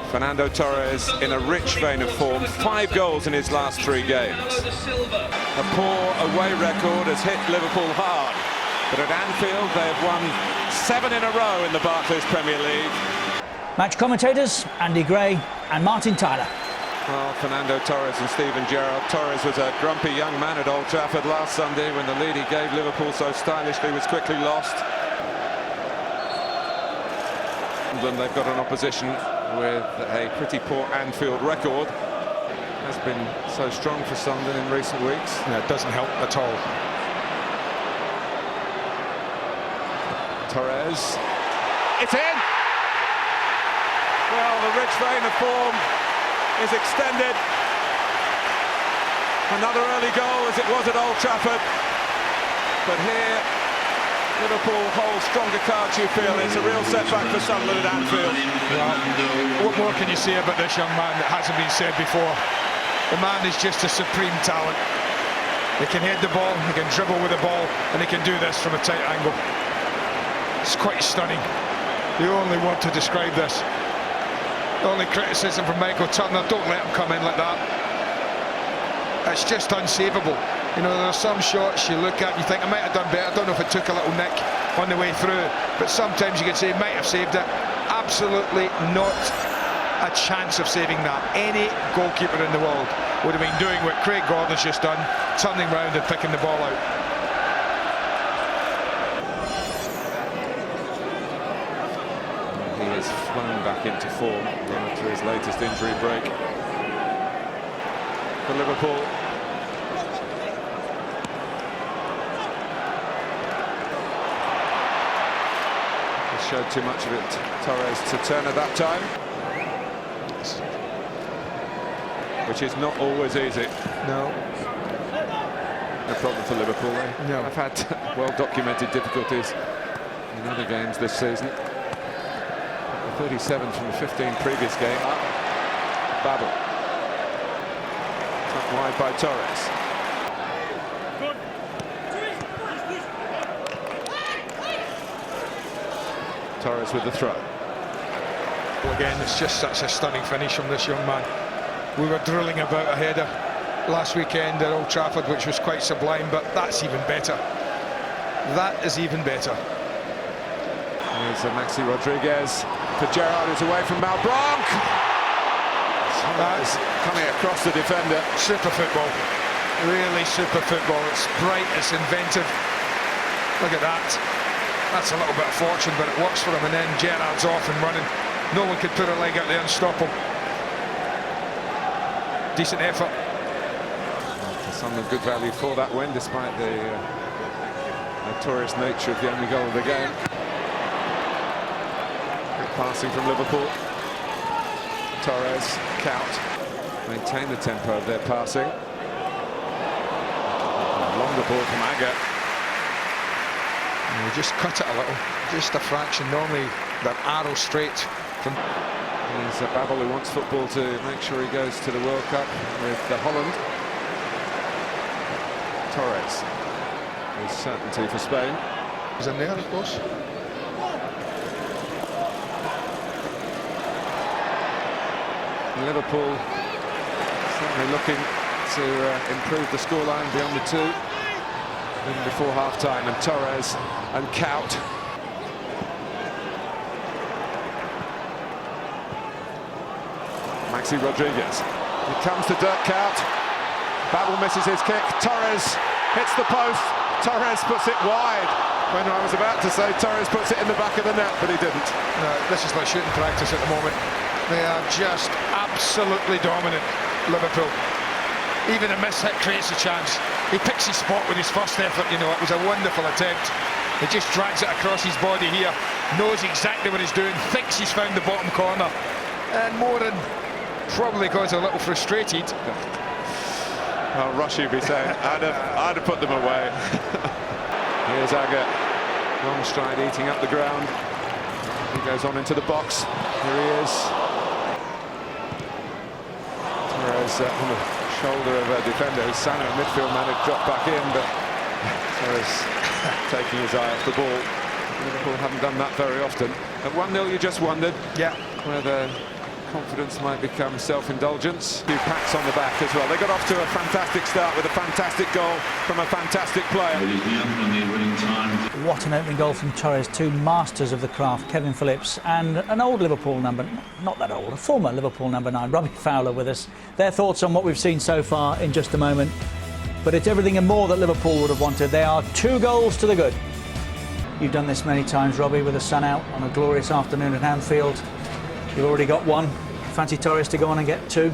Fernando Torres in a rich vein of form, 5 goals in his last 3 games. A poor away record has hit Liverpool hard, but at Anfield they have won 7 in a row in the Barclays Premier League. Match commentators Andy Gray and Martin Tyler. Well, Fernando Torres and Steven Gerrard. Torres was a grumpy young man at Old Trafford last Sunday when the lead he gave Liverpool so stylishly was quickly lost. England, they've got an opposition with a pretty poor Anfield record. Has been so strong for Sunderland in recent weeks. Yeah, it doesn't help at all. Torres. It's in! Well, the rich vein of form is extended. Another early goal as it was at Old Trafford. But here, Liverpool holds stronger cards, you feel. It's a real setback for Sunderland at Anfield. Well, what more can you say about this young man that hasn't been said before? The man is just a supreme talent. He can head the ball, he can dribble with the ball, and he can do this from a tight angle. It's quite stunning. The only word to describe this. The only criticism from Michael Turner, don't let him come in like that. It's just unsavable. You know, there are some shots you look at and you think, I might have done better. I don't know if it took a little nick on the way through, but sometimes you can say, might have saved it. Absolutely not a chance of saving that. Any goalkeeper in the world would have been doing what Craig Gordon's just done, turning round and picking the ball out. He has flown back into form after his latest injury break. For Liverpool, he showed too much of it, Torres, to turn at that time, which is not always easy. No. No problem for Liverpool. No. I've had well-documented difficulties in other games this season. 37 from the 15 previous game. Babel. Tucked wide by Torres. Torres with the throw. Well, again, it's just such a stunning finish from this young man. We were drilling about a header last weekend at Old Trafford, which was quite sublime, but that's even better. That is even better. There's Maxi Rodriguez. For Gerrard, who's away from Malbronk. That's coming across the defender. Super football. Really super football. It's bright, it's inventive. Look at that. That's a little bit of fortune, but it works for him. And then Gerrard's off and running. No one could put a leg out there and stop him. Decent effort. Some good value for that win, despite the notorious nature of the only goal of the game. Passing from Liverpool. Torres, Count, maintain the tempo of their passing. Longer ball from Agger. You just cut it a little, just a fraction. Normally that arrow straight from. There's Babel, who wants football to make sure he goes to the World Cup with Holland. Torres is certainty for Spain. He's in there, of course. Liverpool certainly looking to improve the scoreline beyond the 2 even before half-time. And Torres and Count. Maxi Rodriguez. It comes to Dirk Kuyt. Babel misses his kick. Torres hits the post. Torres puts it wide. When I was about to say Torres puts it in the back of the net, but he didn't. No, this is like shooting practice at the moment. They are just absolutely dominant, Liverpool. Even a miss hit creates a chance. He picks his spot with his first effort, you know. It was a wonderful attempt. He just drags it across his body here, knows exactly what he's doing, thinks he's found the bottom corner. And Moran probably got a little frustrated. Well, Rushy would be saying, I'd have put them away. Here's Agger. Long stride eating up the ground. He goes on into the box. Here he is. Torres on the shoulder of a defender. Sano, midfield man, had dropped back in, but Torres taking his eye off the ball. Liverpool haven't done that very often. At 1-0, you just wondered whether confidence might become self-indulgence. A few pats on the back as well. They got off to a fantastic start with a fantastic goal from a fantastic player. What an opening goal from Torres. Two masters of the craft, Kevin Phillips and an old Liverpool number, not that old, a former Liverpool number 9, Robbie Fowler, with us. Their thoughts on what we've seen so far in just a moment. But it's everything and more that Liverpool would have wanted. They are 2 goals to the good. You've done this many times, Robbie, with the sun out on a glorious afternoon at Anfield. You've already got 1. Fancy Torres to go on and get 2?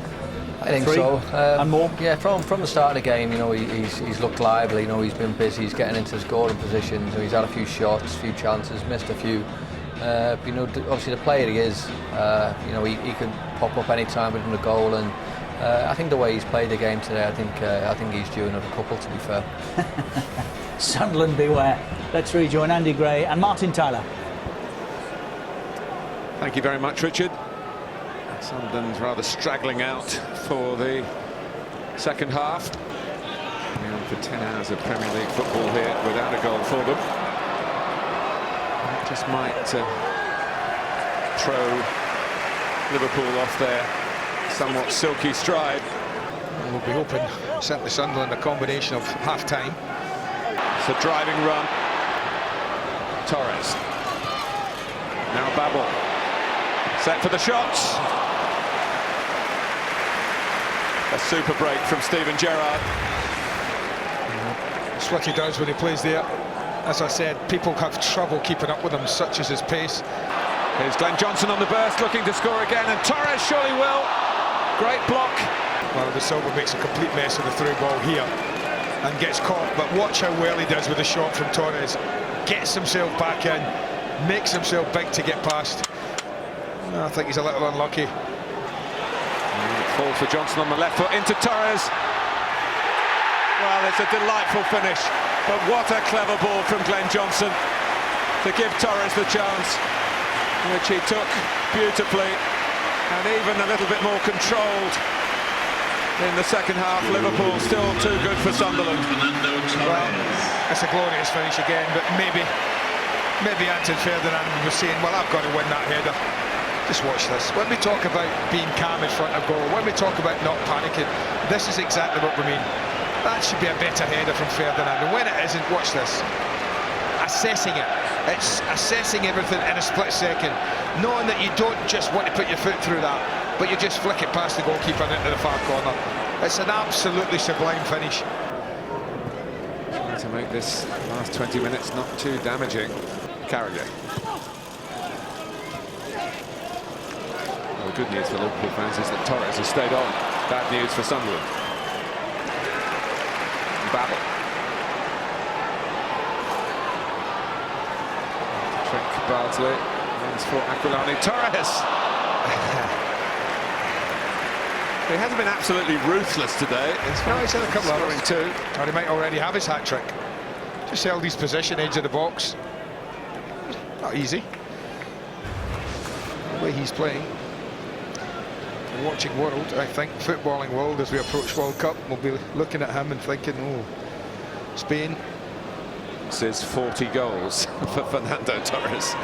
I think 3, so. and more? Yeah, from the start of the game, you know, he's looked lively. You know, he's been busy. He's getting into scoring positions. He's had a few shots, a few chances, missed a few. You know, obviously the player he is, you know, he could pop up any time within the goal. And I think the way he's played the game today, I think he's due another couple, to be fair. Sunderland beware. Let's rejoin Andy Gray and Martin Tyler. Thank you very much, Richard. Sunderland's rather straggling out for the second half. We're on for 10 hours of Premier League football here without a goal for them. That just might throw Liverpool off their somewhat silky stride. We'll be hoping, certainly Sunderland, a combination of half-time. It's a driving run. Torres. Now Babel. Set for the shots. A super break from Steven Gerrard. That's what he does when he plays there. As I said, people have trouble keeping up with him, such as his pace. Here's Glenn Johnson on the burst, looking to score again, and Torres surely will. Great block. Well, the Silva makes a complete mess of the through ball here and gets caught, but watch how well he does with the shot from Torres. Gets himself back in, makes himself big to get past. I think he's a little unlucky. Falls for Johnson on the left foot into Torres. Well, it's a delightful finish, but what a clever ball from Glenn Johnson to give Torres the chance, which he took beautifully and even a little bit more controlled. In the second half, Liverpool still too good for Sunderland. Well, it's a glorious finish again, but maybe Fernando was saying, well, I've got to win that header. Just watch this. When we talk about being calm in front of goal, when we talk about not panicking, this is exactly what we mean. That should be a better header from Fernando. When it isn't, watch this. Assessing it. It's assessing everything in a split second, knowing that you don't just want to put your foot through that, but you just flick it past the goalkeeper and into the far corner. It's an absolutely sublime finish. Trying to make this last 20 minutes not too damaging. Carragher. Well, the good news for Liverpool fans is that Torres has stayed on. Bad news for Sunderland. Babel. Trick Bartley. Runs for Aquilani. Torres! He hasn't been absolutely ruthless today. No, he's had a couple of scoring 2. Or he might already have his hat-trick. Just held his position, edge of the box. Not easy. The way he's playing. The watching world, I think, footballing world, as we approach World Cup, we'll be looking at him and thinking, oh, Spain. This is 40 goals for Fernando Torres.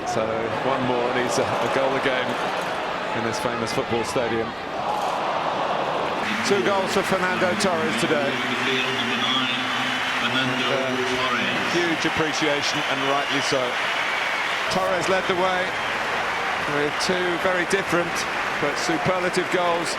So one more and he's a goal a game in this famous football stadium. 2 goals for Fernando Torres today. Huge appreciation, and rightly so. Torres led the way with 2 very different but superlative goals.